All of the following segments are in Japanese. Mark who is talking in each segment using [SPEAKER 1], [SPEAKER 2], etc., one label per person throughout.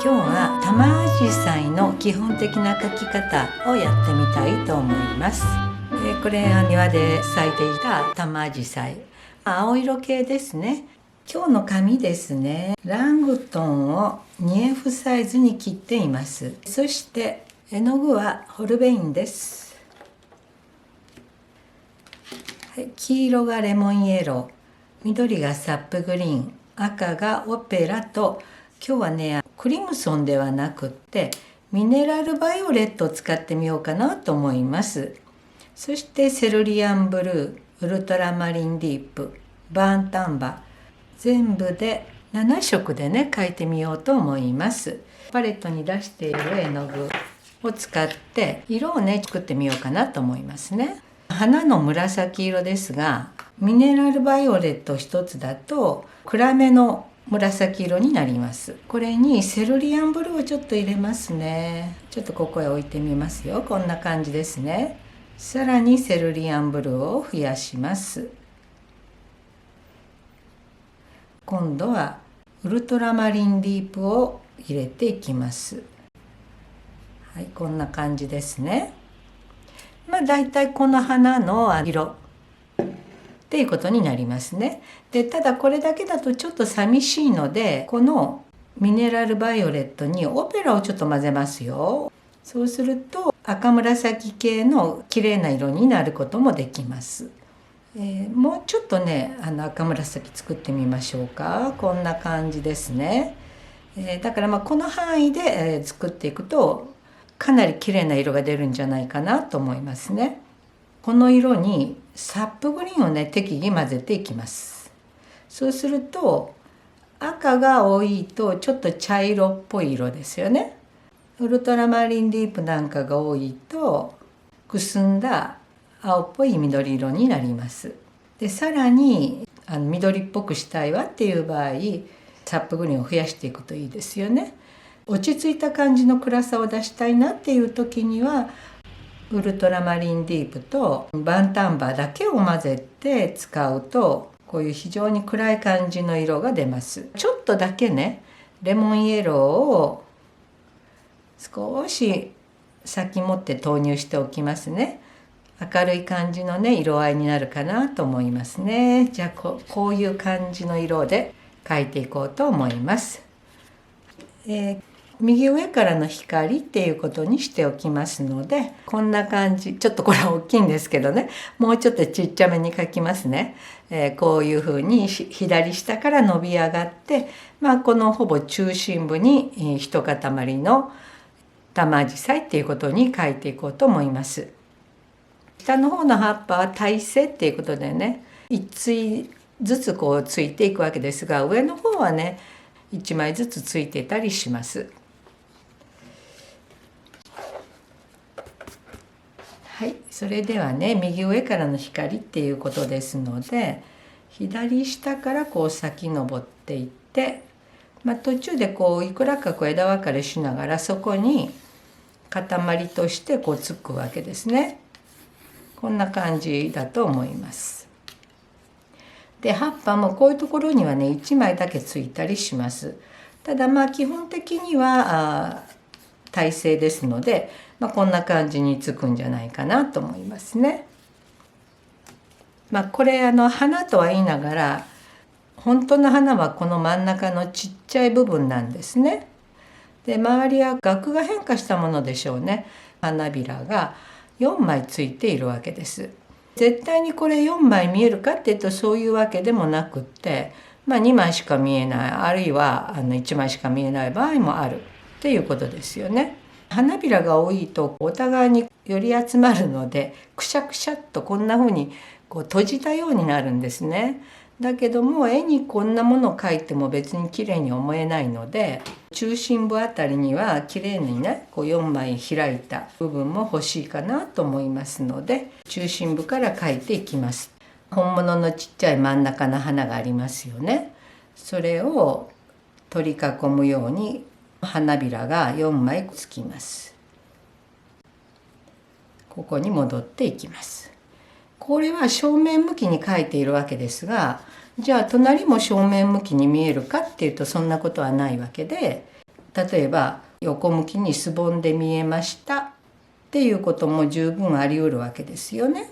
[SPEAKER 1] 今日は玉アジサイの基本的な描き方をやってみたいと思います。これは庭で咲いていた玉アジサイ、青色系ですね。今日の紙ですね、ラングトンを 2F サイズに切っています。そして絵の具はホルベインです。黄色がレモンイエロー、緑がサップグリーン、赤がオペラと、今日はねクリムソンではなくってミネラルバイオレットを使ってみようかなと思います。そしてセルリアンブルー、ウルトラマリンディープ、バーンタンバ、全部で7色でね描いてみようと思います。パレットに出している絵の具を使って色をね作ってみようかなと思いますね。花の紫色ですが、ミネラルバイオレット一つだと暗めの紫色になります。これにセルリアンブルーをちょっと入れますね。ちょっとここへ置いてみますよ。こんな感じですね。さらにセルリアンブルーを増やします。今度はウルトラマリンディープを入れていきます。はい、こんな感じですね。だいたいこの花の色っていうことになりますね。でただこれだけだとちょっと寂しいので、このミネラルバイオレットにオペラをちょっと混ぜますよ。そうすると赤紫系の綺麗な色になることもできます。もうちょっとね赤紫作ってみましょうか。こんな感じですね。だからこの範囲で作っていくとかなり綺麗な色が出るんじゃないかなと思いますね。この色にサップグリーンをね適宜混ぜていきます。そうすると赤が多いとちょっと茶色っぽい色ですよね。ウルトラマリンディープなんかが多いとくすんだ青っぽい緑色になります。でさらに緑っぽくしたいわっていう場合、サップグリーンを増やしていくといいですよね。落ち着いた感じの暗さを出したいなっていう時にはウルトラマリンディープとバンタンバーだけを混ぜて使うとこういう非常に暗い感じの色が出ます。ちょっとだけねレモンイエローを少し先持って投入しておきますね。明るい感じのね色合いになるかなと思いますね。じゃあこういう感じの色で描いていこうと思います。右上からの光っていうことにしておきますので、こんな感じ、ちょっとこれは大きいんですけどね、もうちょっとちっちゃめに描きますね。こういうふうに左下から伸び上がって、このほぼ中心部に一塊の玉アジサイっていうことに描いていこうと思います。下の方の葉っぱは体勢っていうことでね、一対ずつこうついていくわけですが、上の方はね1枚ずつついてたりします。はい、それではね右上からの光っていうことですので、左下からこう先登っていって、途中でこういくらかこう枝分かれしながらそこに塊としてこうつくわけですね。こんな感じだと思います。で葉っぱもこういうところにはね1枚だけついたりします。ただ基本的には体勢ですので、こんな感じにつくんじゃないかなと思いますね。これ花とは言いながら本当の花はこの真ん中のちっちゃい部分なんですね。で周りは額が変化したものでしょうね。花びらが4枚ついているわけです。絶対にこれ4枚見えるかっていうとそういうわけでもなくって、2枚しか見えない、あるいは1枚しか見えない場合もあるっていうことですよね。花びらが多いとお互いに寄り集まるのでくしゃくしゃっとこんな風にこう閉じたようになるんですね。だけども絵にこんなものを描いても別に綺麗に思えないので、中心部あたりには綺麗にねこう4枚開いた部分も欲しいかなと思いますので、中心部から描いていきます。本物のちっちゃい真ん中の花がありますよね。それを取り囲むように花びらが4枚つきます。ここに戻っていきます。これは正面向きに描いているわけですが、じゃあ隣も正面向きに見えるかっていうとそんなことはないわけで、例えば横向きにすぼんで見えましたっていうことも十分あり得るわけですよね。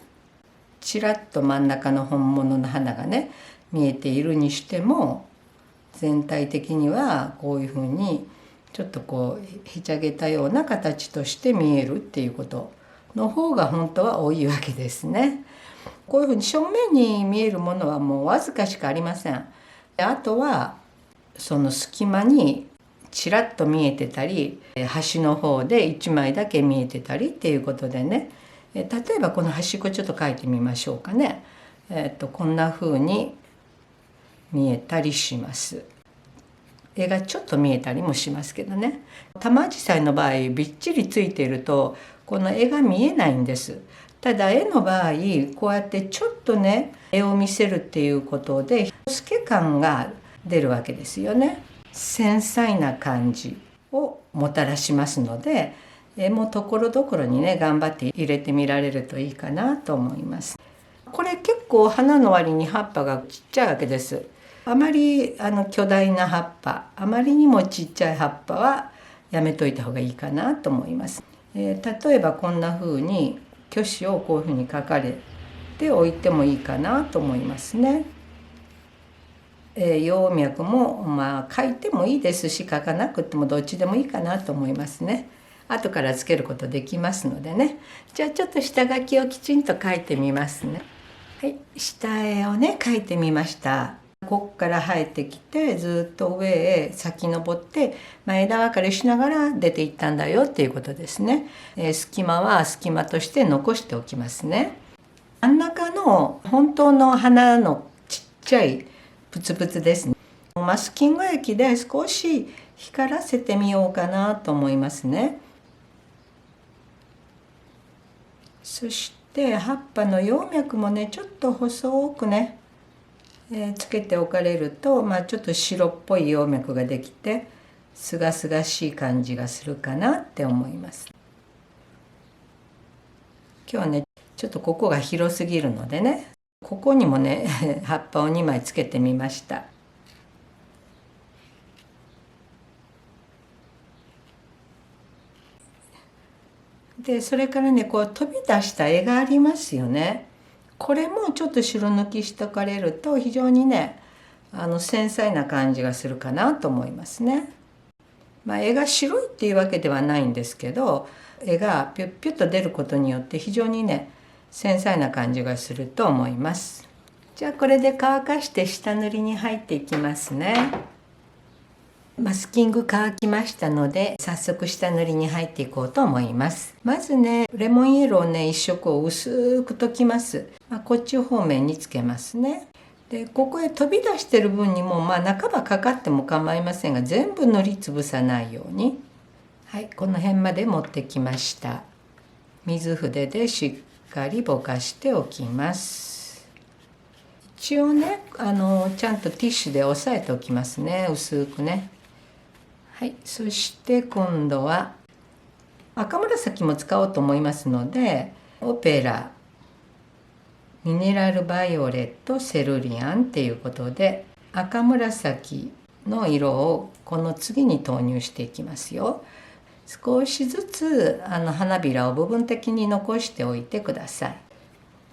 [SPEAKER 1] ちらっと真ん中の本物の花がね見えているにしても、全体的にはこういうふうにちょっとこうへちゃげたような形として見えるっていうことの方が本当は多いわけですね。こういうふうに正面に見えるものはもうわずかしかありません。あとはその隙間にちらっと見えてたり、端の方で1枚だけ見えてたりっていうことでね、例えばこの端っこちょっと書いてみましょうかね。こんな風に見えたりします。絵がちょっと見えたりもしますけどね。玉紫陽花の場合びっちりついているとこの絵が見えないんです。ただ絵の場合こうやってちょっとね絵を見せるっていうことで透け感が出るわけですよね。繊細な感じをもたらしますので、絵もところどころにね頑張って入れてみられるといいかなと思います。これ結構花の割に葉っぱがちっちゃいわけです。あまり巨大な葉っぱ、あまりにもちっちゃい葉っぱはやめといた方がいいかなと思います。例えばこんな風に虚子をこういう風に書かれておいてもいいかなと思いますね。葉脈も書いてもいいですし書かなくてもどっちでもいいかなと思いますね。後からつけることできますのでね。じゃあちょっと下書きをきちんと書いてみますね。はい、下絵をね描いてみました。こっから生えてきてずっと上へ先登って、枝分かれしながら出ていったんだよっていうことですね。隙間は隙間として残しておきますね。真ん中の本当の花のちっちゃいプツプツですね。マスキング液で少し光らせてみようかなと思いますね。そして葉っぱの葉脈もねちょっと細くねつけておかれると、ちょっと白っぽい葉脈ができてすがすがしい感じがするかなって思います。今日はねちょっとここが広すぎるのでね、ここにもね葉っぱを2枚つけてみました。でそれからねこう飛び出した絵がありますよね。これもちょっと白抜きしておかれると非常にね繊細な感じがするかなと思いますね。絵が白いっていうわけではないんですけど、絵がピュッピュッと出ることによって非常にね繊細な感じがすると思います。じゃあこれで乾かして下塗りに入っていきますね。マスキング乾きましたので早速下塗りに入っていこうと思います。まずねレモンイエローね一色を薄く溶きます。こっち方面につけますね。でここへ飛び出してる分にも半ばかかっても構いませんが全部塗りつぶさないように、はい、この辺まで持ってきました。水筆でしっかりぼかしておきます。一応ねちゃんとティッシュで押さえておきますね、薄くね。はい、そして今度は赤紫も使おうと思いますので、オペラミネラルバイオレットセルリアンっていうことで赤紫の色をこの次に投入していきますよ。少しずつ花びらを部分的に残しておいてください。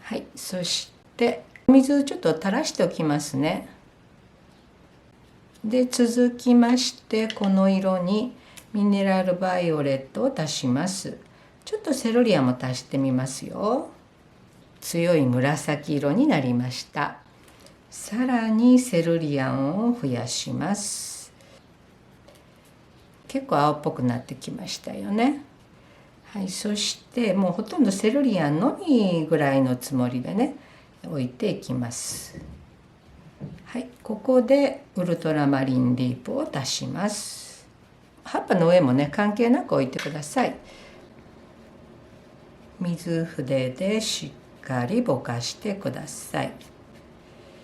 [SPEAKER 1] はい、そして水ちょっと垂らしておきますね。で続きましてこの色にミネラルバイオレットを足します。ちょっとセロリアも足してみますよ。強い紫色になりました。さらにセルリアンを増やします。結構青っぽくなってきましたよね。はい、そしてもうほとんどセルリアンのみぐらいのつもりでね置いていきます。はい、ここでウルトラマリンディープを足します。葉っぱの上もね関係なく置いてください。水筆でしっかりぼかしてください。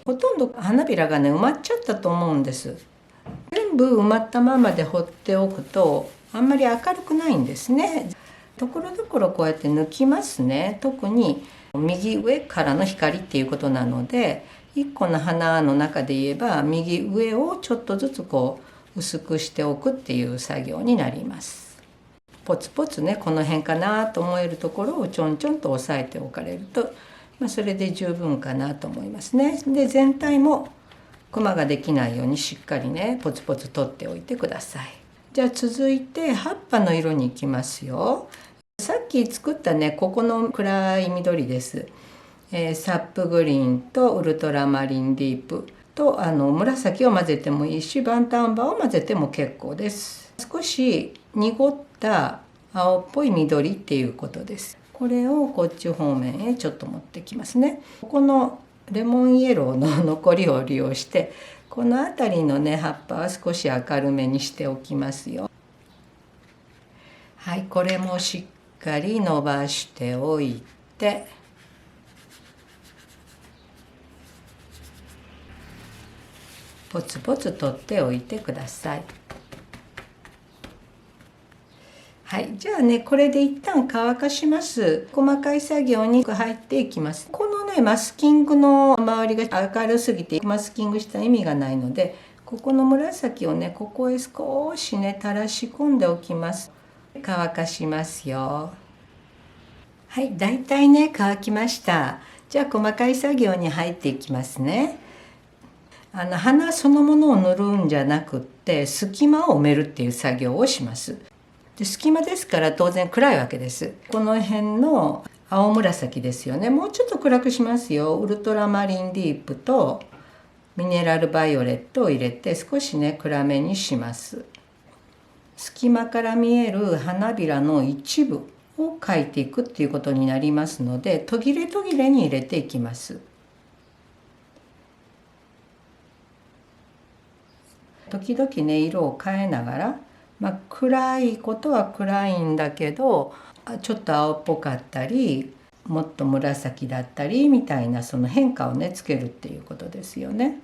[SPEAKER 1] ほとんど花びらがね埋まっちゃったと思うんです。全部埋まったままで放っておくとあんまり明るくないんですね。ところどころこうやって抜きますね。特に右上からの光っていうことなので、1個の花の中で言えば右上をちょっとずつこう薄くしておくっていう作業になります。ポツポツねこの辺かなと思えるところをちょんちょんと押さえておかれると、それで十分かなと思いますね。で全体もクマができないようにしっかりねポツポツ取っておいてください。じゃあ続いて葉っぱの色に行きますよ。さっき作ったねここの暗い緑です。サップグリーンとウルトラマリンディープと紫を混ぜてもいいしバンタンバーを混ぜても結構です。少し濁った青っぽい緑っていうことです。これをこっち方面へちょっと持ってきますね。ここのレモンイエローの残りを利用してこの辺りのね葉っぱは少し明るめにしておきますよ。はい、これもしっかり伸ばしておいて、ポツポツ取っておいてください。はい、じゃあねこれで一旦乾かします。細かい作業に入っていきます。このねマスキングの周りが明るすぎてマスキングした意味がないので、ここの紫をねここへ少しね垂らし込んでおきます。乾かしますよ。はい、だいたいね乾きました。じゃあ細かい作業に入っていきますね。花そのものを塗るんじゃなくって隙間を埋めるっていう作業をします。で隙間ですから当然暗いわけです。この辺の青紫ですよね。もうちょっと暗くしますよ。ウルトラマリンディープとミネラルバイオレットを入れて少しね暗めにします。隙間から見える花びらの一部を描いていくっていうことになりますので、途切れ途切れに入れていきます。時々ね色を変えながら、暗いことは暗いんだけどちょっと青っぽかったりもっと紫だったりみたいなその変化をねつけるっていうことですよね。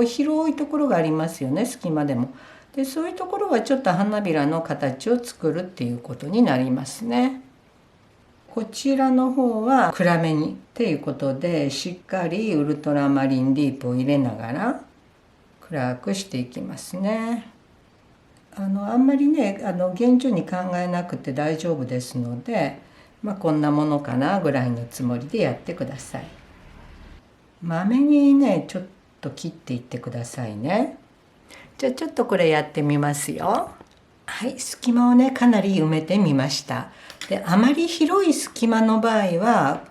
[SPEAKER 1] 広いところがありますよね隙間でも。でそういうところはちょっと花びらの形を作るっていうことになりますね。こちらの方は暗めにっていうことでしっかりウルトラマリンディープを入れながら暗くしていきますね。あんまりね厳重に考えなくて大丈夫ですので、こんなものかなぐらいのつもりでやってください。まめにねちょっと切っていってくださいね。じゃあちょっとこれやってみますよ。はい、隙間をねかなり埋めてみました。であまり広い隙間の場合は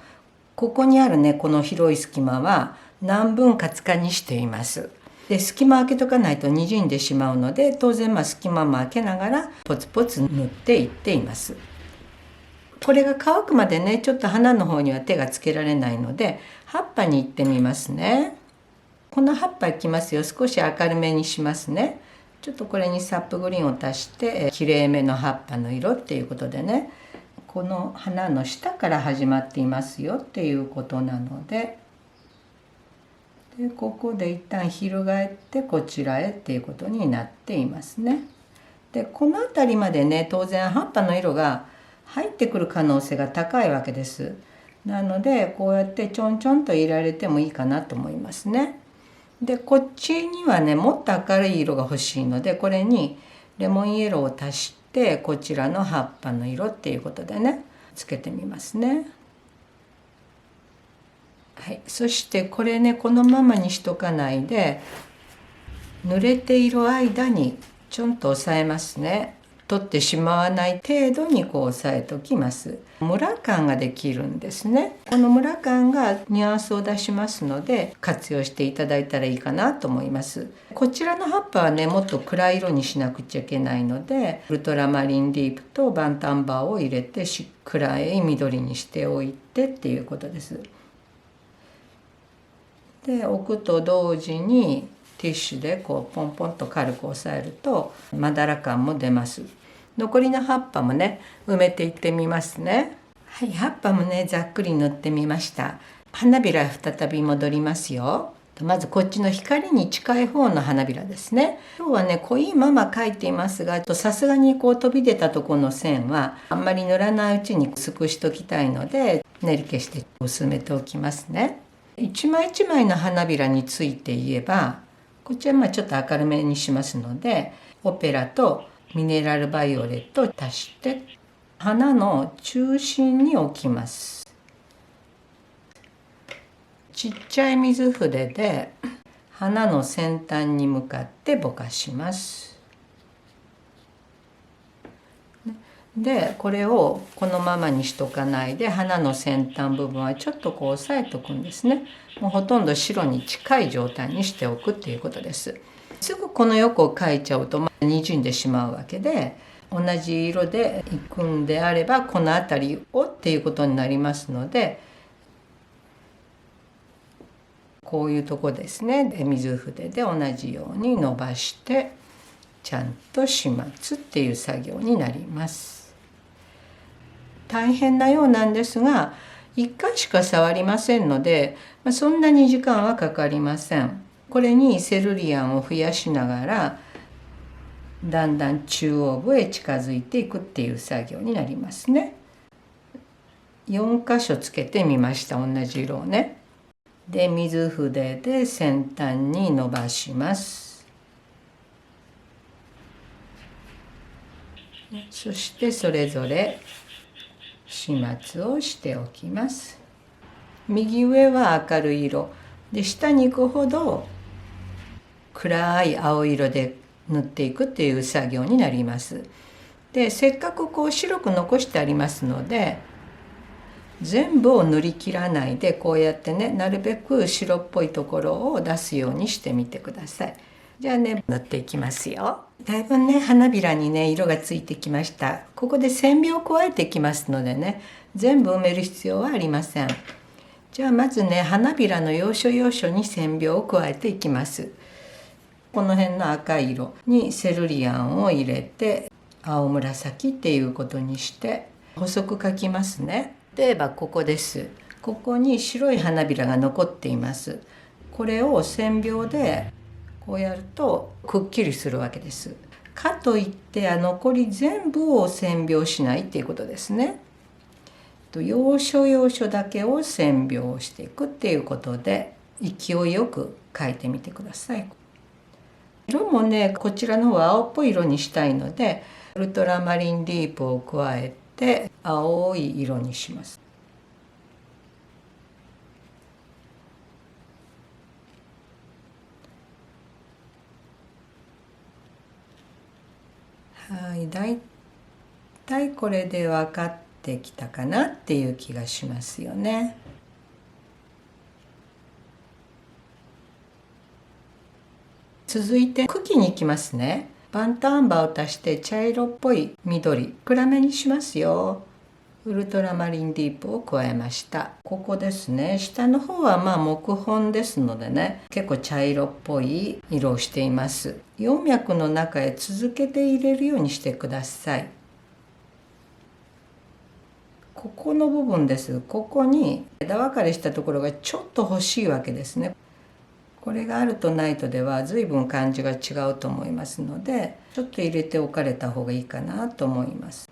[SPEAKER 1] ここにあるねこの広い隙間は何分割かにしています。で隙間開けとかないとにじんでしまうので当然隙間も開けながらポツポツ塗っていっています。これが乾くまでねちょっと花の方には手がつけられないので葉っぱに行ってみますね。この葉っぱいきますよ。少し明るめにしますね。ちょっとこれにサップグリーンを足してきれいめの葉っぱの色っていうことでねこの花の下から始まっていますよっていうことなので。でここで一旦翻ってこちらへっていうことになっていますね。でこの辺りまでね当然葉っぱの色が入ってくる可能性が高いわけです。なのでこうやってちょんちょんと入れられてもいいかなと思いますね。でこっちにはねもっと明るい色が欲しいのでこれにレモンイエローを足してこちらの葉っぱの色っていうことでねつけてみますね。はい、そしてこれねこのままにしとかないで濡れている間にちょんと押さえますね。取ってしまわない程度にこう押さえておきます。ムラ感ができるんですね。このムラ感がニュアンスを出しますので活用していただいたらいいかなと思います。こちらの葉っぱはねもっと暗い色にしなくちゃいけないのでウルトラマリンディープとバンタンバーを入れて暗い緑にしておいてっていうことです。で置くと同時にティッシュでこうポンポンと軽く押さえるとまだら感も出ます。残りの葉っぱもね埋めていってみますね。はい、葉っぱもねざっくり塗ってみました。花びら再び戻りますよ。まずこっちの光に近い方の花びらですね。今日はね濃いまま描いていますがさすがにこう飛び出たところの線はあんまり塗らないうちに薄くしときたいので練り消して薄めておきますね。一枚一枚の花びらについて言えばこちらちょっと明るめにしますので、オペラとミネラルバイオレットを足して花の中心に置きます。ちっちゃい水筆で花の先端に向かってぼかします。でこれをこのままにしとかないで、花の先端部分はちょっと押さえとくんですね。もうほとんど白に近い状態にしておくっていうことです。すぐこの横を描いちゃうと滲んでしまうわけで、同じ色でいくんであればこの辺りをっていうことになりますので、こういうとこですね、で水筆で同じように伸ばしてちゃんと始末っていう作業になります。大変なようなんですが、1回しか触りませんので、そんなに時間はかかりません。これにセルリアンを増やしながらだんだん中央部へ近づいていくっていう作業になりますね。4箇所つけてみました、同じ色をね。で水筆で先端に伸ばします。そしてそれぞれ始末をしておきます。右上は明るい色で、下に行くほど暗い青色で塗っていくっていう作業になります。でせっかく白く残してありますので、全部を塗り切らないでこうやってね、なるべく白っぽいところを出すようにしてみてください。じゃあね、塗っていきますよ。だいぶね、花びらにね色がついてきました。ここで線描を加えていきますのでね、全部埋める必要はありません。じゃあまずね、花びらの要所要所に線描を加えていきます。この辺の赤い色にセルリアンを入れて青紫っていうことにして細く描きますね。例えばここです。ここに白い花びらが残っています。これを線描でこうやるとくっきりするわけです。かといって残り全部を線描しないっていうことですね。要所要所だけを線描していくっていうことで勢いよく描いてみてください。色もね、こちらの方は青っぽい色にしたいのでウルトラマリンディープを加えて青い色にします。はい、だいたいこれで分かってきたかなっていう気がしますよね。続いて茎に行きますね。バンタンバーを足して茶色っぽい緑、暗めにしますよ。ウルトラマリンディープを加えました。ここですね、下の方は木本ですのでね、結構茶色っぽい色をしています。葉脈の中へ続けて入れるようにしてください。ここの部分です。ここに枝分かれしたところがちょっと欲しいわけですね。これがあるとないとでは随分感じが違うと思いますので、ちょっと入れておかれた方がいいかなと思います。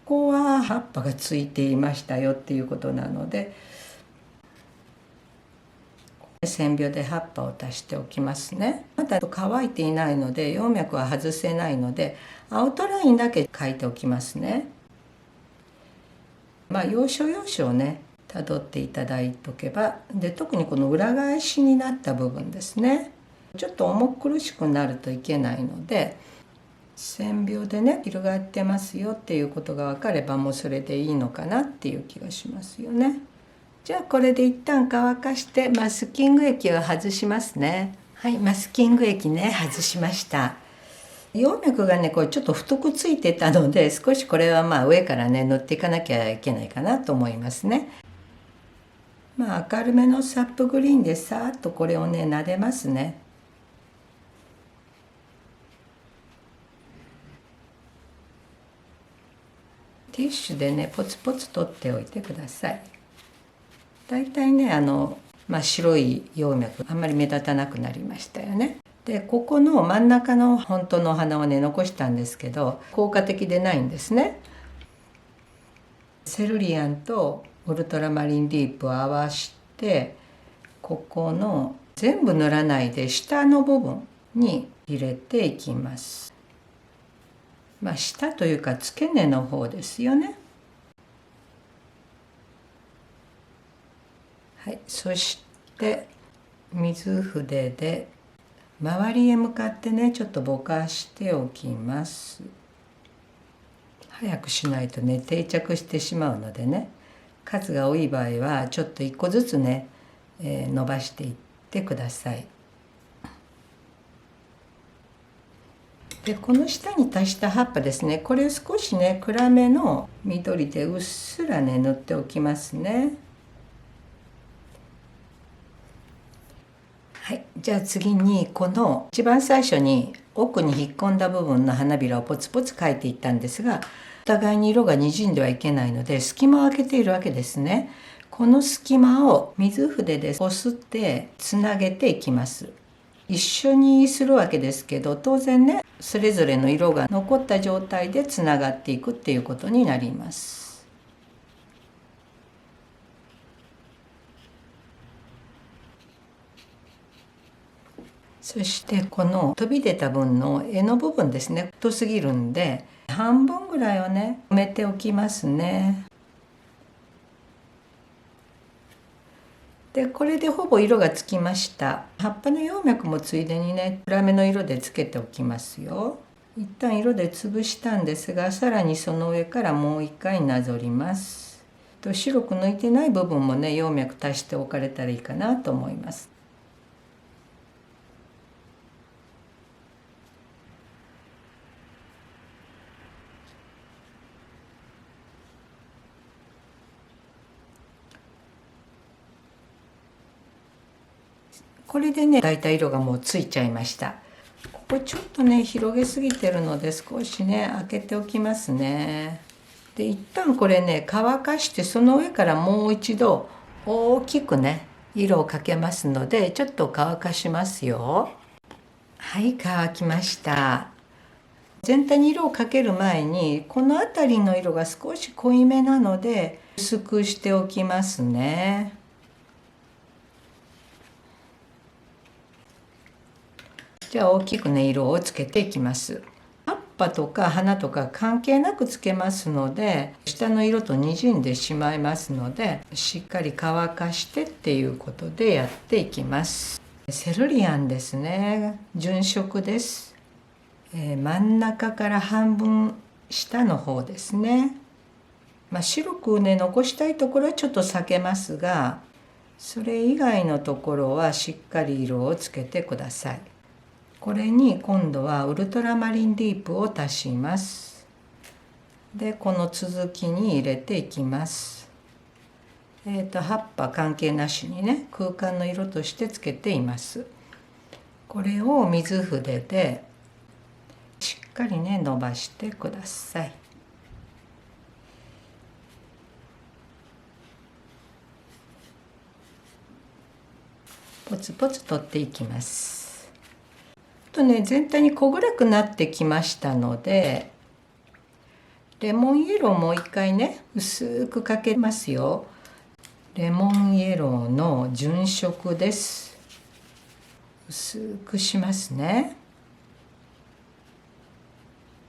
[SPEAKER 1] ここは葉っぱがついていましたよっていうことなので、線描で葉っぱを足しておきますね。まだ乾いていないので葉脈は外せないので、アウトラインだけ描いておきますね。要所要所をねたどっていただいておけば、で特にこの裏返しになった部分ですね、ちょっと重苦しくなるといけないので、線描でね広がってますよっていうことが分かればもうそれでいいのかなっていう気がしますよね。じゃあこれで一旦乾かしてマスキング液を外しますね。はい、マスキング液ね外しました。葉脈がねこれちょっと太くついてたので、少しこれは上からね塗っていかなきゃいけないかなと思いますね。明るめのサップグリーンでさーっとこれをね撫でますね。ティッシュでねポツポツ取っておいてください。だいたいね白い葉脈あんまり目立たなくなりましたよね。でここの真ん中の本当のお花をね残したんですけど、効果的でないんですね。セルリアンとウルトラマリンディープを合わして、ここの全部塗らないで下の部分に入れていきます。下というか付け根の方ですよね。はい、そして水筆で周りへ向かってねちょっとぼかしておきます。早くしないとね定着してしまうのでね、数が多い場合はちょっと1個ずつね、伸ばしていってください。でこの下に足した葉っぱですね、これを少しね暗めの緑でうっすらね塗っておきますね。はい、じゃあ次にこの一番最初に奥に引っ込んだ部分の花びらをポツポツ描いていったんですが、お互いに色がにじんではいけないので隙間を空けているわけですね。この隙間を水筆でこすってつなげていきます。一緒にするわけですけど、当然ねそれぞれの色が残った状態でつながっていくっていうことになります。そしてこの飛び出た分の柄の部分ですね、太すぎるんで半分ぐらいをね埋めておきますね。でこれでほぼ色がつきました。葉っぱの葉脈もついでにね暗めの色でつけておきますよ。一旦色で潰したんですが、さらにその上からもう一回なぞります。白く抜いてない部分もね葉脈足しておかれたらいいかなと思います。これでねだいたい色がもうついちゃいました。ここちょっとね広げすぎてるので少しね開けておきますね。で一旦これね乾かして、その上からもう一度大きくね色をかけますので、ちょっと乾かしますよ。はい、乾きました。全体に色をかける前にこの辺りの色が少し濃いめなので薄くしておきますね。じゃあ大きくね色をつけていきます。葉っぱとか花とか関係なくつけますので下の色とにじんでしまいますので、しっかり乾かしてっていうことでやっていきます。セルリアンですね、純色です。真ん中から半分下の方ですね。白くね残したいところはちょっと避けますが、それ以外のところはしっかり色をつけてください。これに今度はウルトラマリンディープを足します。でこの続きに入れていきます。葉っぱ関係なしにね空間の色としてつけています。これを水筆でしっかりね伸ばしてください。ポツポツ取っていきます。全体に濃暗くなってきましたので、レモンイエローもう一回ね薄くかけますよ。レモンイエローの純色です。薄くしますね。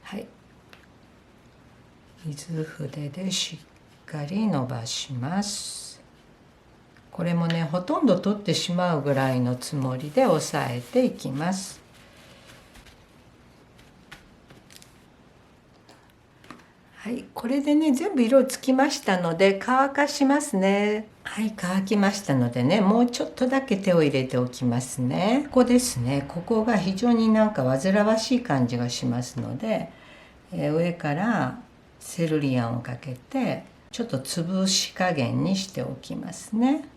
[SPEAKER 1] はい、水筆でしっかり伸ばします。これもねほとんど取ってしまうぐらいのつもりで押さえていきます。はい、これでね全部色つきましたので乾かしますね。はい、乾きましたのでねもうちょっとだけ手を入れておきますね。ここですね、ここが非常になんか煩わしい感じがしますので、上からセルリアンをかけてちょっと潰し加減にしておきますね。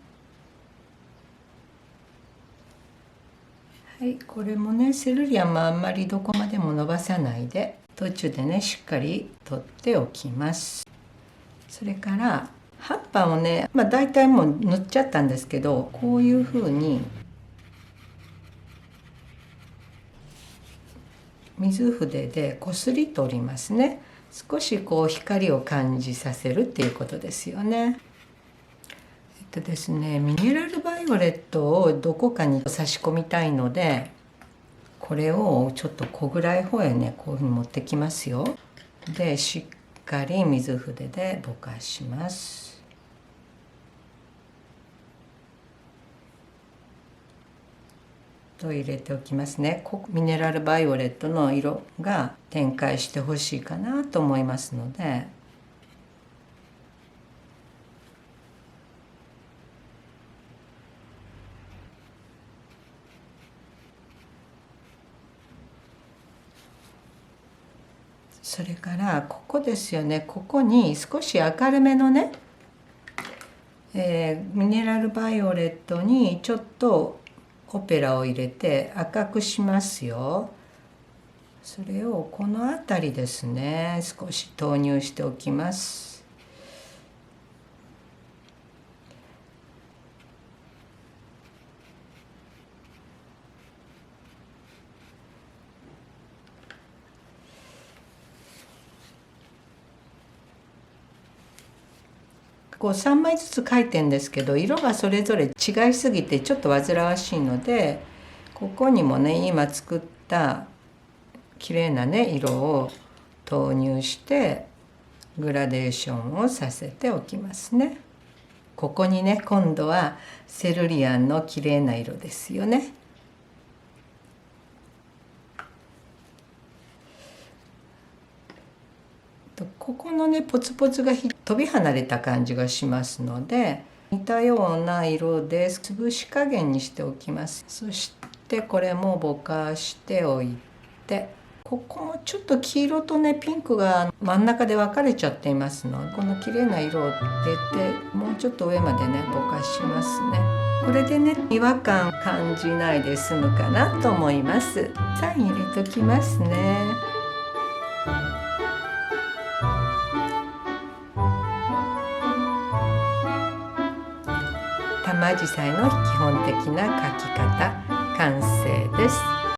[SPEAKER 1] はい、これもねセルリアンもあんまりどこまでも伸ばさないで途中でねしっかり取っておきます。それから葉っぱをね、大体もう塗っちゃったんですけど、こういうふうに水筆でこすり取りますね。少しこう光を感じさせるっていうことですよね。ですね、ミネラルバイオレットをどこかに差し込みたいので、これをちょっと小暗い方へね、こういうふうに持ってきますよ。でしっかり水筆でぼかします。と入れておきますね。ミネラルバイオレットの色が展開してほしいかなと思いますので、それからここですよね。ここに少し明るめのね、ミネラルバイオレットにちょっとオペラを入れて赤くしますよ。それをこの辺りですね、少し投入しておきます。こう3枚ずつ描いてんですけど、色がそれぞれ違いすぎてちょっと煩わしいので、ここにもね、今作った綺麗なね色を投入してグラデーションをさせておきますね。ここにね、今度はセルリアンの綺麗な色ですよね。ここのねポツポツが飛び離れた感じがしますので、似たような色で潰し加減にしておきます。そしてこれもぼかしておいて、ここもちょっと黄色とねピンクが真ん中で分かれちゃっていますので、この綺麗な色を入れてもうちょっと上までねぼかしますね。これでね違和感感じないで済むかなと思います。サイン入れときますね。玉紫陽花の基本的な描き方完成です。